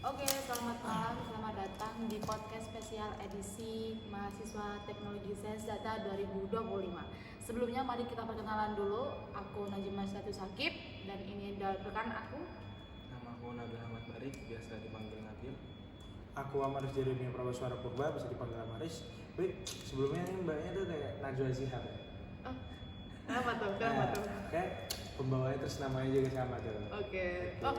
Oke, selamat malam, selamat datang di podcast spesial edisi Mahasiswa Teknologi Sains Data 2025. Sebelumnya mari kita perkenalan dulu. Aku Najma Satu Sakib dan ini rekan aku. Nama aku Nabil Ahmad Barik, biasa dipanggil Nabil. Aku Amaris Jeremia Prabaswara Purba, bisa dipanggil Amaris. Sebelumnya ini mbaknya tuh kayak Najwa Zihar ya? Oh, kenapa tuh? Kayak pembawanya terus namanya juga sama tuh. Oke. Oh,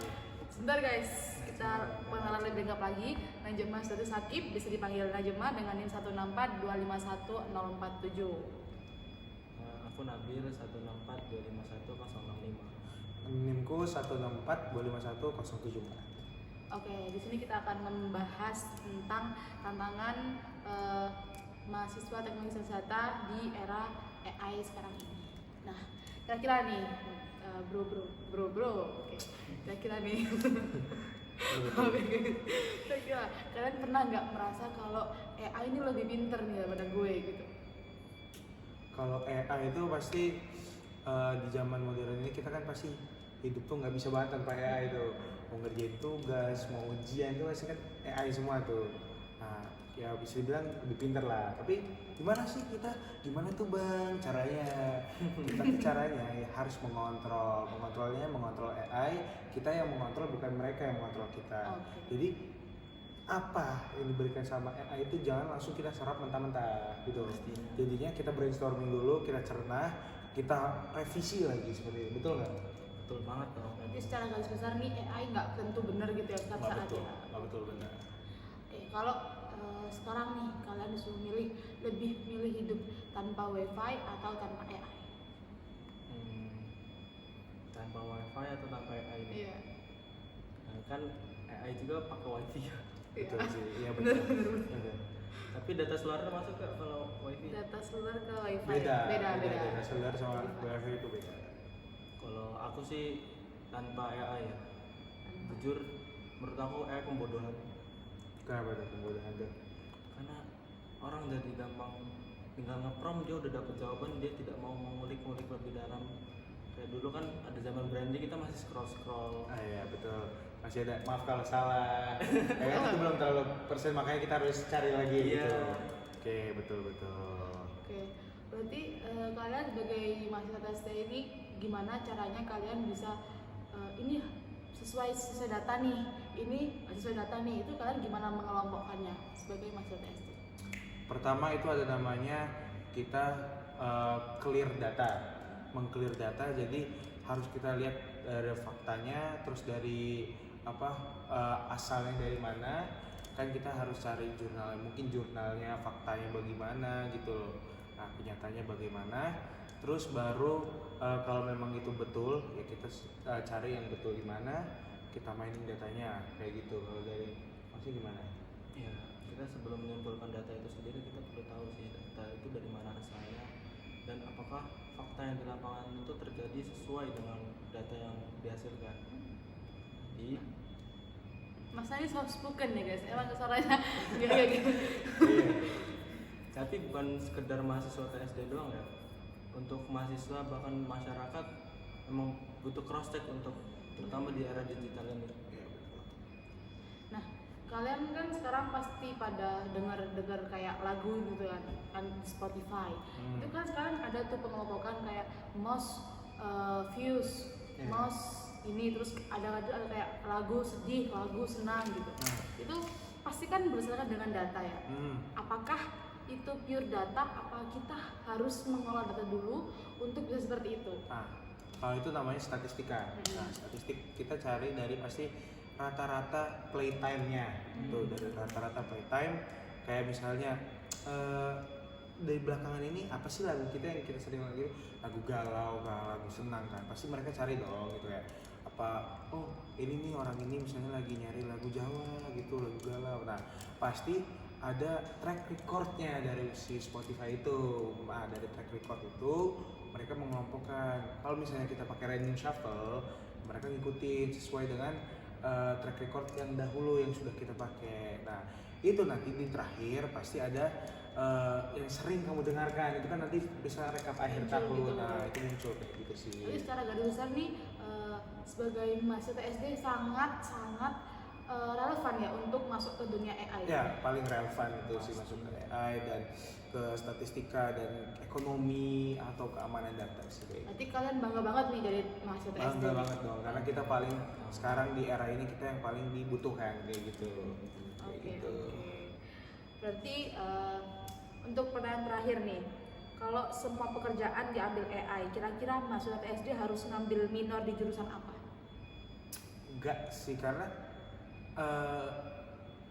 sebentar guys, kita pengenalan lebih lengkap lagi. Najma Satu Sakib, bisa dipanggil Najma dengan NIM 164251047. Aku Nabil 164251065. NIMku 164251074. Oke, di sini kita akan membahas tentang tantangan mahasiswa teknologi sains data di era AI sekarang ini. Nah, kira-kira nih, oke, kira-kira nih, kira-kira kalian pernah nggak merasa kalau AI ini lebih pinter nih daripada gue gitu? Kalau AI itu pasti di zaman modern ini kita kan pasti hidup tuh nggak bisa banget tanpa AI itu. Mau ngerjain tugas, mau ujian itu pasti kan AI semua tuh. Nah, ya bisa dibilang lebih pinter lah. Tapi gimana gimana tuh bang caranya? Tapi caranya ya harus mengontrol AI. Kita yang mengontrol, bukan mereka yang mengontrol kita. Okay. Jadi apa yang diberikan sama AI itu jangan langsung kita serap mentah-mentah gitu. Jadinya kita brainstorming dulu, kita cerna, kita revisi lagi seperti itu. Betul nggak? Betul banget dong. Jadi secara garis besar nih AI nggak tentu benar gitu ya setiap saat ya. Nggak betul benar. Kalau sekarang nih kalian disuruh lebih milih hidup tanpa WiFi atau tanpa AI? Tanpa WiFi atau tanpa AI? Iya. Nah, kan AI juga pakai WiFi ya. Betul sih, iya benar. Tapi data seluler masuk nggak kalau WiFi? Data seluler ke WiFi. Beda. Beda. Data seluler sama WiFi itu beda. Kalau aku sih tanpa AI ya. Jujur, menurut aku AI pembodohan. Kenapa ada pembodohan tuh? Karena orang jadi gampang tinggal nge-prompt dia udah dapet jawaban, dia tidak mau mengulik-ngulik lebih dalam. Kayak dulu kan ada zaman branding kita masih scroll. Iya betul, masih ada, maaf kalau salah. Kayaknya itu belum terlalu persen, makanya kita harus cari lagi gitu. Oke, betul. Oke, berarti kalian sebagai mahasiswa TST ini gimana caranya kalian bisa ini sesuai data nih, sesuai data nih, itu kalian gimana mengelompokkannya sebagai mahasiswa TST? Pertama itu ada namanya kita clear data. Meng-clear data, jadi harus kita lihat dari faktanya, terus dari asalnya dari mana. Kan kita harus cari jurnalnya, mungkin jurnalnya faktanya bagaimana gitu loh. Nah, kenyataannya bagaimana. Terus baru kalau memang itu betul, ya kita cari yang betul di mana, kita mainin datanya kayak gitu. Kalau dari masih gimana? Ya, kita sebelum menyimpulkan data itu sendiri kita perlu tahu sih data itu dari mana asalnya dan apakah fakta yang di lapangan itu terjadi sesuai dengan data yang dihasilkan. Mas ini soft spoken ya guys, emang suaranya kayak gitu. Tapi bukan sekedar mahasiswa TSD doang ya. Untuk mahasiswa bahkan masyarakat memang butuh cross check untuk terutama di era digital ini. Nah, kalian kan sekarang pasti pada dengar kayak lagu gitu kan Spotify. Itu kan sekarang ada tuh pengelompokan kayak most views, most ini, terus ada kayak lagu sedih, lagu senang gitu. Itu pasti kan berdasarkan dengan data ya. Apakah itu pure data? Apa kita harus mengolah data dulu untuk bisa seperti itu? Kalau itu namanya statistika. Nah, statistik kita cari dari pasti rata-rata playtime-nya. Tuh, dari rata-rata playtime, kayak misalnya dari belakangan ini apa sih lagu kita yang kita sering lagu galau, lagu senang kan? Pasti mereka cari dong gitu ya. Ini nih orang ini misalnya lagi nyari lagu Jawa gitu, lagu galau. Nah, pasti ada track recordnya dari si Spotify itu. Nah, dari track record itu mereka mengelompokkan. Kalau misalnya kita pakai random shuffle, mereka ngikutin sesuai dengan track record yang dahulu yang sudah kita pakai. Nah, itu nanti di terakhir pasti ada yang sering kamu dengarkan. Itu kan nanti bisa rekap akhir tahun. Gitu. Nah, itu muncul kayak gitu sih. Jadi secara garis besar nih sebagai mahasiswa TSD sangat relevan ya dunia AI. Ya, paling relevan itu sih masuk ke AI dan ke statistika dan ekonomi atau keamanan data sih kayak gitu. Berarti kalian bangga banget nih jadi mahasiswa SD. Bangga banget dong, karena kita paling sekarang di era ini kita yang paling dibutuhkan kayak gitu. Kayak Oke, gitu. oke. Berarti untuk pertanyaan terakhir nih, kalau semua pekerjaan diambil AI, kira-kira mahasiswa SD harus ngambil minor di jurusan apa? Enggak sih, karena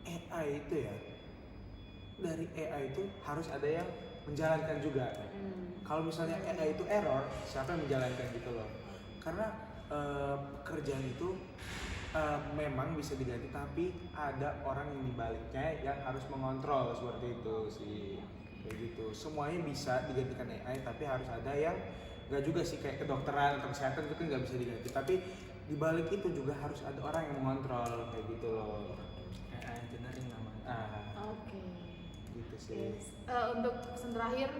AI itu ya, dari AI itu harus ada yang menjalankan juga. Kalau misalnya AI itu error, siapa yang menjalankan gitu loh? Karena pekerjaan itu memang bisa diganti, tapi ada orang yang dibaliknya yang harus mengontrol seperti itu sih, kayak gitu. Semuanya bisa digantikan AI, tapi harus ada yang nggak juga sih, kayak kedokteran atau kesehatan itu kan nggak bisa diganti, tapi dibalik itu juga harus ada orang yang mengontrol kayak gitu loh. AI engineering namanya. Oke. Gitu sih. Yes. Untuk pesan terakhir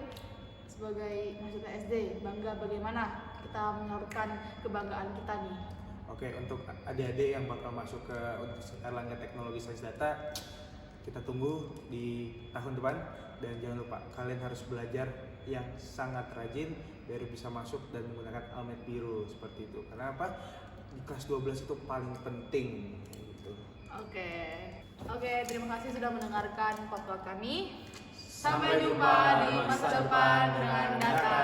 sebagai mahasiswa SD, bangga bagaimana kita menyalurkan kebanggaan kita nih? Oke, untuk adik-adik yang bakal masuk ke Universitas Erlangga Teknologi Sains Data, kita tunggu di tahun depan, dan jangan lupa kalian harus belajar yang sangat rajin biar bisa masuk dan menggunakan almet biru seperti itu. Karena apa? Di kelas 12 itu paling penting gitu. Oke, terima kasih sudah mendengarkan podcast kami. Sampai jumpa di masa depan dengan data.